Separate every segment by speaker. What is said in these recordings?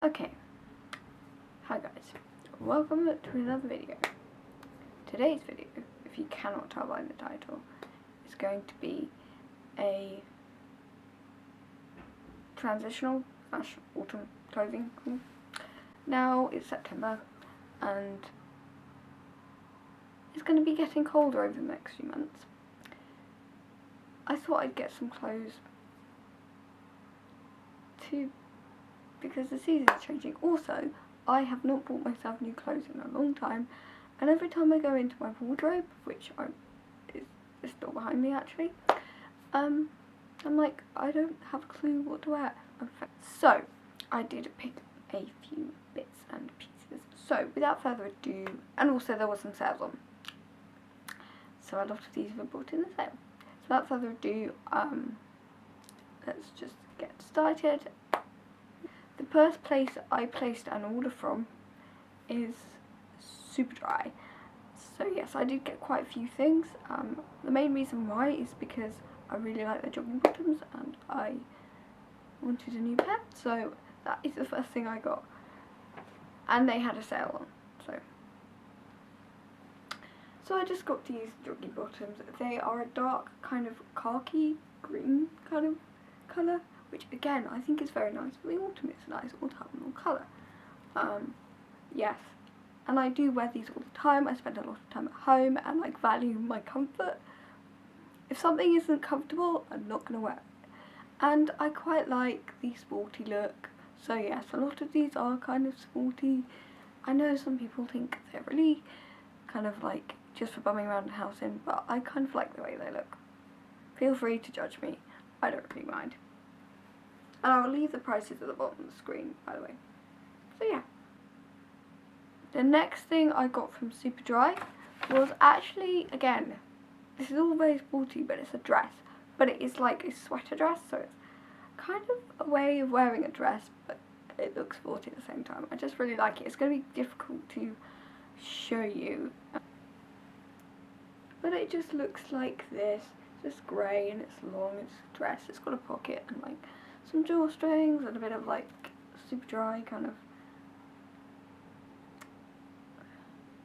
Speaker 1: Okay, hi guys, welcome to another video. Today's video, if you cannot tell by the title, is going to be a transitional / autumn clothing haul. Now it's September and it's going to be getting colder over the next few months. I thought I'd get some clothes because the season is changing. Also, I have not bought myself new clothes in a long time, and every time I go into my wardrobe, which is still behind me actually, I'm like, I don't have a clue what to wear. So, I did pick a few bits and pieces. So, without further ado, and also there was some sales on, so a lot of these were bought in the sale. So without further ado, let's just get started. The first place I placed an order from is Superdry. So yes, I did get quite a few things. The main reason why is because I really like their jogging bottoms and I wanted a new pair. So that is the first thing I got. And they had a sale on. So I just got these jogging bottoms. They are a dark kind of khaki green kind of colour, which again I think is very nice for the autumn. It's a nice autumnal colour. Yes, and I do wear these all the time. I spend a lot of time at home and I value my comfort. If something isn't comfortable, I'm not going to wear it. And I quite like the sporty look. So yes, a lot of these are kind of sporty. I know some people think they're really kind of like just for bumming around the house in, but I kind of like the way they look. Feel free to judge me. I don't really mind. And I'll leave the prices at the bottom of the screen, by the way. So yeah. The next thing I got from Superdry was actually, again, this is all very sporty, but it's a dress. But it is like a sweater dress, so it's kind of a way of wearing a dress, but it looks sporty at the same time. I just really like it. It's going to be difficult to show you. But it just looks like this. It's just grey and it's long, it's a dress, it's got a pocket and like some drawstrings and a bit of like Superdry kind of,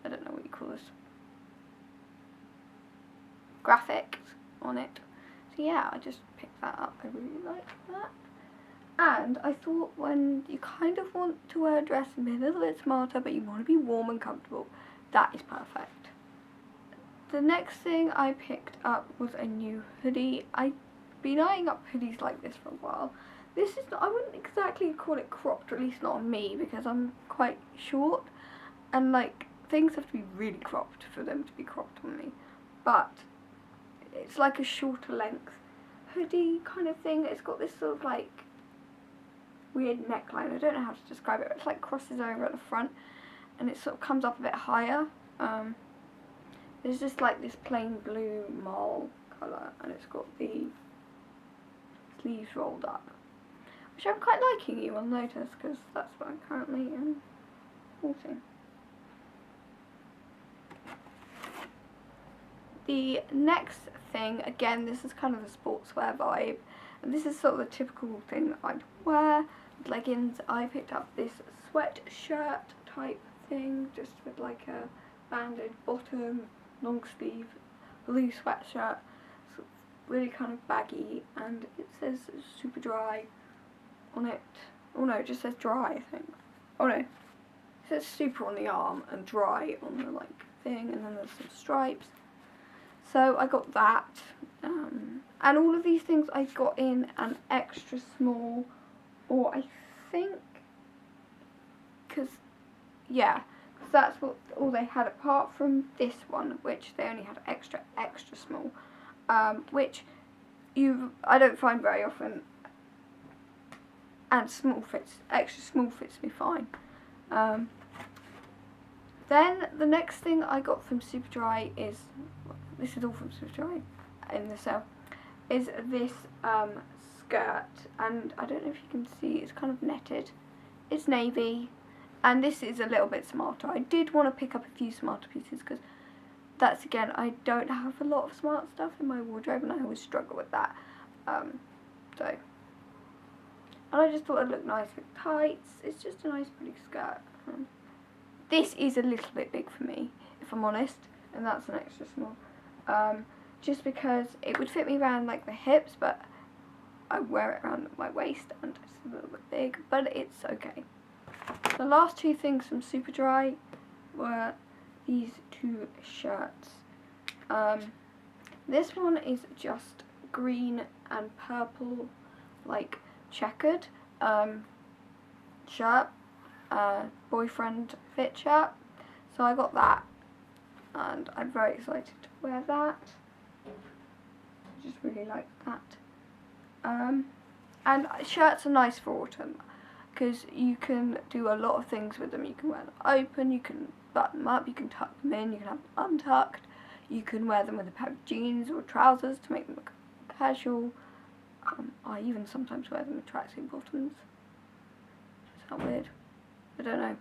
Speaker 1: I don't know what you call this, graphics on it. So yeah, I just picked that up. I really like that. And I thought when you kind of want to wear a dress and be a little bit smarter but you want to be warm and comfortable, that is perfect. The next thing I picked up was a new hoodie. I've been eyeing up hoodies like this for a while. This is not, I wouldn't exactly call it cropped, or at least not on me, because I'm quite short and like things have to be really cropped for them to be cropped on me. But it's like a shorter length hoodie kind of thing. It's got this sort of like weird neckline. I don't know how to describe it. It's like crosses over at the front and it sort of comes up a bit higher. There's just like this plain blue marl colour and it's got the sleeves rolled up, which I'm quite liking, you will notice, because that's what I'm currently sporting. The next thing, again, this is kind of a sportswear vibe, and this is sort of the typical thing I'd wear. With leggings, I picked up this sweatshirt type thing, just with like a banded bottom, long sleeve, blue sweatshirt. It's really kind of baggy, and it says Superdry on it. Oh no, it just says dry, I think. Oh no, it says super on the arm and dry on the like thing, and then there's some stripes. So I got that, and all of these things I got in an extra small, or I think, because that's what all they had, apart from this one, which they only had extra small, which I don't find very often, and extra small fits me fine. Then the next thing I got from Superdry is, this is all from Superdry in the sale, is this skirt, and I don't know if you can see, it's kind of netted. It's navy, and this is a little bit smarter. I did want to pick up a few smarter pieces because that's, again, I don't have a lot of smart stuff in my wardrobe and I always struggle with that. So and I just thought it'd look nice with tights. It's just a nice pretty skirt. This is a little bit big for me, if I'm honest, and that's an extra small. Just because it would fit me around like the hips, but I wear it around my waist and it's a little bit big, but it's okay. The last two things from Superdry were these two shirts. This one is just green and purple, like checkered shirt, boyfriend fit shirt. So I got that, and I'm very excited to wear that. I just really like that. And shirts are nice for autumn because you can do a lot of things with them. You can wear them open, you can button them up, you can tuck them in, you can have them untucked, you can wear them with a pair of jeans or trousers to make them look casual. I even sometimes wear them with tracksuit bottoms. Is that weird? I don't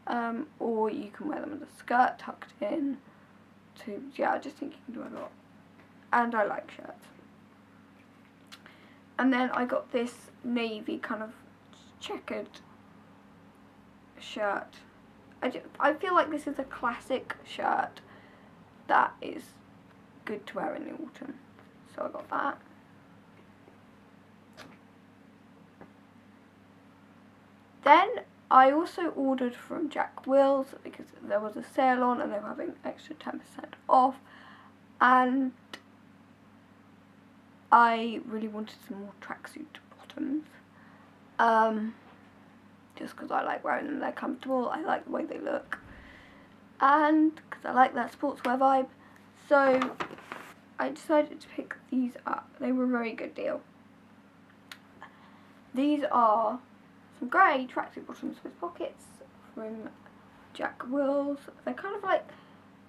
Speaker 1: know. Or you can wear them with a skirt tucked in. Yeah, I just think you can do a lot. And I like shirts. And then I got this navy kind of checkered shirt. I feel like this is a classic shirt that is good to wear in the autumn. So I got that. Then I also ordered from Jack Wills because there was a sale on and they were having extra 10% off, and I really wanted some more tracksuit bottoms, just because I like wearing them, they're comfortable, I like the way they look, and because I like that sportswear vibe, so I decided to pick these up. They were a very good deal. These are some grey tracksuit bottoms with pockets from Jack Wills. They're kind of like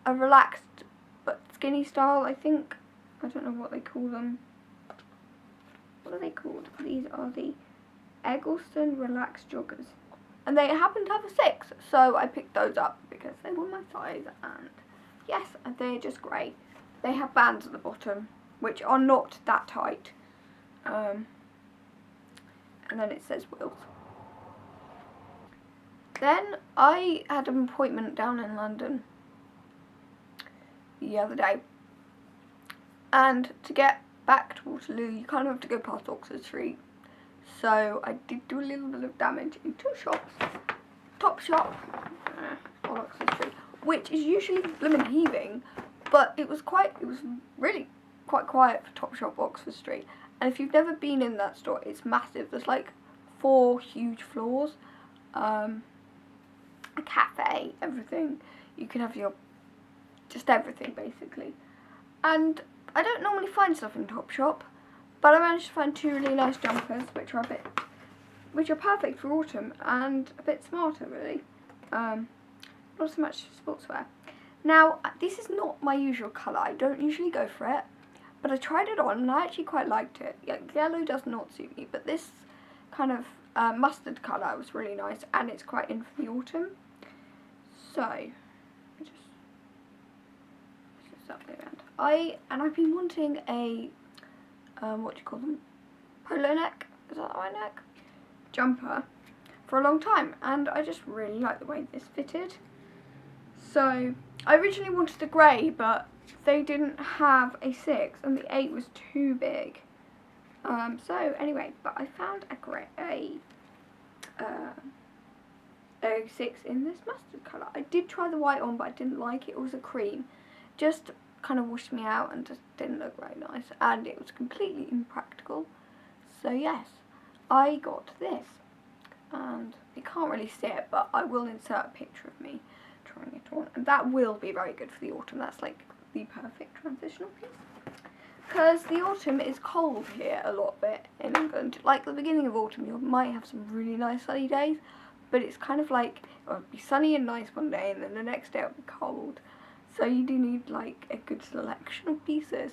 Speaker 1: a relaxed but skinny style, I think. I don't know what they call them. What are they called? These are the Eggleston Relaxed Joggers. And they happen to have a 6, so I picked those up because they were my size, and yes, they're just great. They have bands at the bottom, which are not that tight. And then it says Wills. Then I had an appointment down in London the other day, and to get back to Waterloo you kind of have to go past Oxford Street, so I did do a little bit of damage in two shops. Topshop on Oxford Street, which is usually blooming heaving, but it was really quite quiet for Topshop Oxford Street, and if you've never been in that store, it's massive. There's like 4 huge floors, a cafe, everything. You can have just everything basically. And I don't normally find stuff in Topshop, but I managed to find 2 really nice jumpers, which are perfect for autumn and a bit smarter really. Not so much sportswear. Now, this is not my usual colour. I don't usually go for it, but I tried it on and I actually quite liked it. Yellow does not suit me, but this kind of mustard colour was really nice, and it's quite in for the autumn. So just that way around. I've been wanting a what do you call them? Polo neck? Is that the right neck? Jumper for a long time, and I just really like the way this fitted. So I originally wanted the grey, but they didn't have a 6 and the 8 was too big. So anyway, but I found a 6 in this mustard colour. I did try the white on, but I didn't like it. It was a cream. Just kind of washed me out and just didn't look very nice, and it was completely impractical. So yes, I got this, and you can't really see it, but I will insert a picture of me trying it on, and that will be very good for the autumn. That's like the perfect transitional piece, because the autumn is cold here a lot bit in England. Like the beginning of autumn, you might have some really nice sunny days, but it's kind of like it'll be sunny and nice one day, and then the next day it'll be cold. So you do need like a good selection of pieces,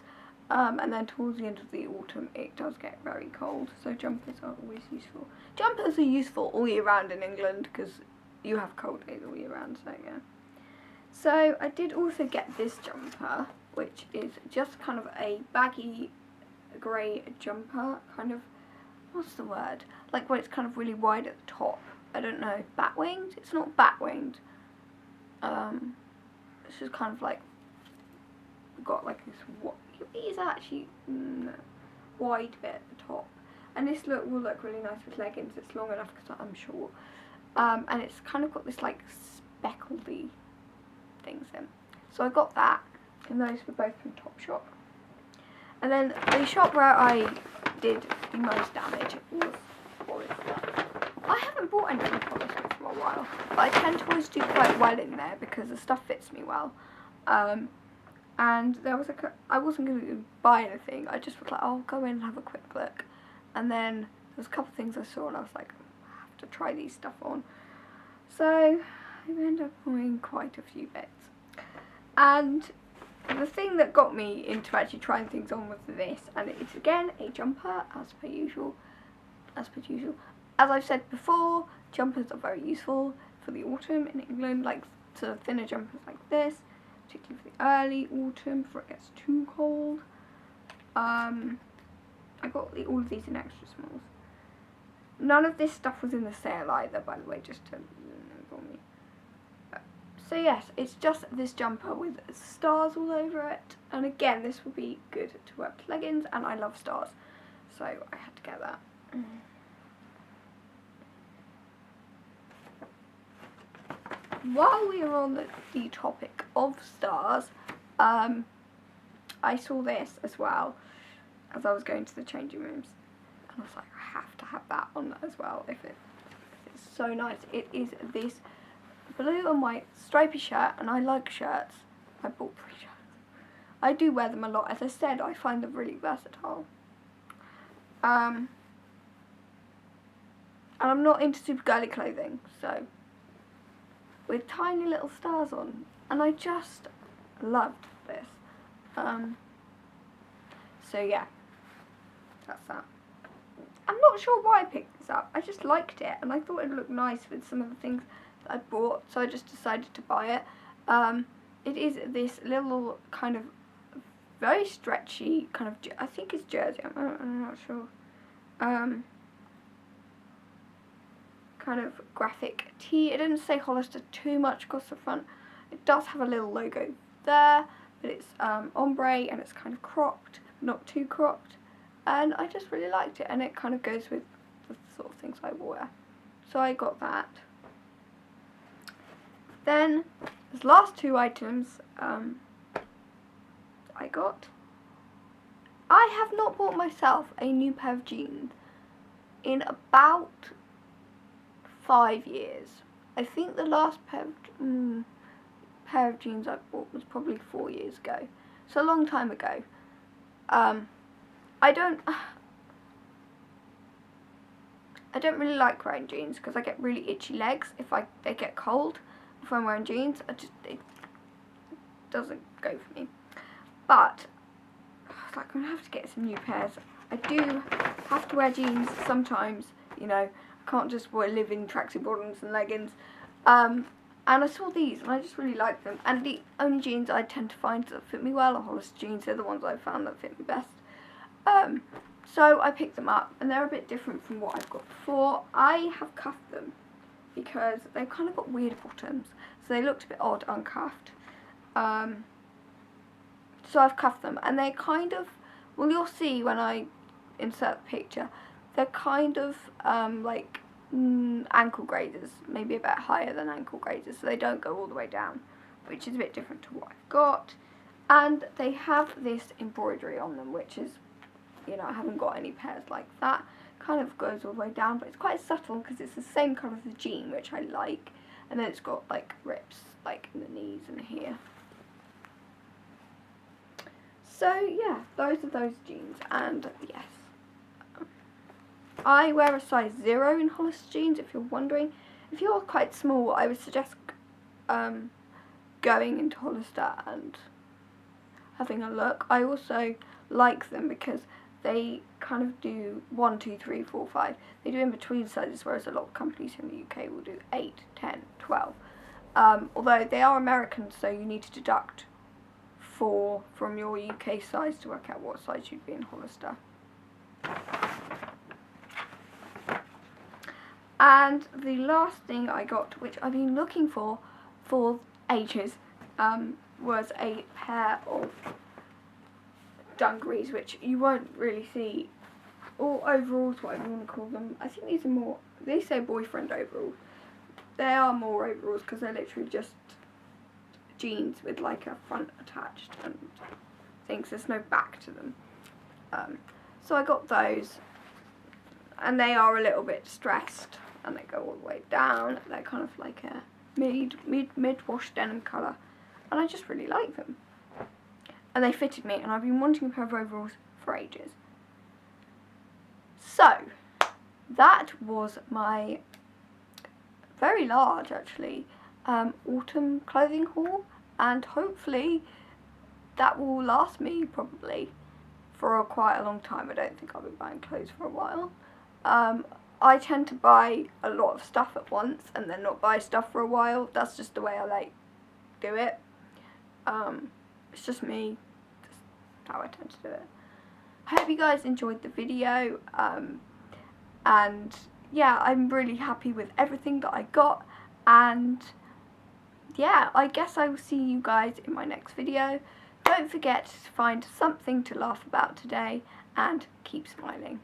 Speaker 1: and then towards the end of the autumn it does get very cold, so jumpers are always useful. Jumpers are useful all year round in England because you have cold days all year round, so yeah. So I did also get this jumper, which is just kind of a baggy grey jumper, kind of, what's the word? like when it's kind of really wide at the top. I don't know, bat-winged? It's not bat-winged. It's just kind of like, got like this, it is actually wide bit at the top. And this look will look really nice with leggings. It's long enough because I'm short. And it's kind of got this like speckledy things in. So I got that, and those were both from Topshop. And then the shop where I did the most damage was Hollister. I haven't bought anything from Hollister for a while, but I tend to always do quite well in there because the stuff fits me well. And there was I wasn't going to buy anything. I just was like, I'll go in and have a quick look. And then there was a couple of things I saw, and I was like, I have to try these stuff on. So I ended up buying quite a few bits. And the thing that got me into actually trying things on was this, and it's again a jumper, as per usual. As I've said before, jumpers are very useful for the autumn in England, like sort of thinner jumpers like this, particularly for the early autumn before it gets too cold. I got all of these in extra smalls. None of this stuff was in the sale either, by the way, just to inform you. So yes, it's just this jumper with stars all over it, and again this would be good to wear with leggings, and I love stars, so I had to get that. While we are on the topic of stars, I saw this as well as I was going to the changing rooms, and I was like, I have to have that on as well. If it's so nice. It is this blue and white stripy shirt, and I like shirts. I bought 3 shirts. I do wear them a lot. As I said, I find them really versatile. And I'm not into super girly clothing, so with tiny little stars on, and I just loved this. So yeah, that's that. I'm not sure why I picked this up. I just liked it, and I thought it would look nice with some of the things that I bought, so I just decided to buy it. It is this little kind of very stretchy kind of, I think it's jersey, I'm not sure. Kind of graphic tee. It didn't say Hollister too much across the front. It does have a little logo there, but it's ombre and it's kind of cropped, not too cropped, and I just really liked it, and it kind of goes with the sort of things I wear, so I got that. Then these last 2 items I got. I have not bought myself a new pair of jeans in about 5 years. I think the last pair of jeans I bought was probably 4 years ago, so a long time ago. I don't really like wearing jeans because I get really itchy legs if they get cold. If I'm wearing jeans, it doesn't go for me. But I was like, I'm gonna have to get some new pairs. I do have to wear jeans sometimes, you know. I can't just live in tracksuit bottoms and leggings. And I saw these and I just really like them. And the only jeans I tend to find that fit me well are Hollister jeans. They're the ones I've found that fit me best. So I picked them up, and they're a bit different from what I've got before. I have cuffed them because they've kind of got weird bottoms, so they looked a bit odd uncuffed. So I've cuffed them, and they kind of, well, you'll see when I insert the picture, they're kind of like ankle grazers, maybe a bit higher than ankle grazers, so they don't go all the way down, which is a bit different to what I've got. And they have this embroidery on them, which is, you know, I haven't got any pairs like that. Kind of goes all the way down, but it's quite subtle because it's the same colour as the jean, which I like. And then it's got like rips, like in the knees and here. So yeah, those are those jeans, and yes, I wear a size 0 in Hollister jeans, if you're wondering. If you're quite small, I would suggest going into Hollister and having a look. I also like them because they kind of do 1, 2, 3, 4, 5. They do in between sizes, whereas a lot of companies in the UK will do 8, 10, 12. Although they are American, so you need to deduct 4 from your UK size to work out what size you'd be in Hollister. And the last thing I got, which I've been looking for ages, was a pair of dungarees, which you won't really see, or overalls, whatever you want to call them. I think these are more, they say boyfriend overalls. They are more overalls because they're literally just jeans with like a front attached and things. There's no back to them. So I got those, and they are a little bit stressed, and they go all the way down. They're kind of like a mid-wash denim colour, and I just really like them. And they fitted me, and I've been wanting a pair of overalls for ages. So, that was my very large, actually, autumn clothing haul, and hopefully that will last me probably for quite a long time. I don't think I'll be buying clothes for a while. I tend to buy a lot of stuff at once and then not buy stuff for a while. That's just the way I like do it. It's just me. That's how I tend to do it. I hope you guys enjoyed the video. And yeah, I'm really happy with everything that I got. And yeah, I guess I will see you guys in my next video. Don't forget to find something to laugh about today and keep smiling.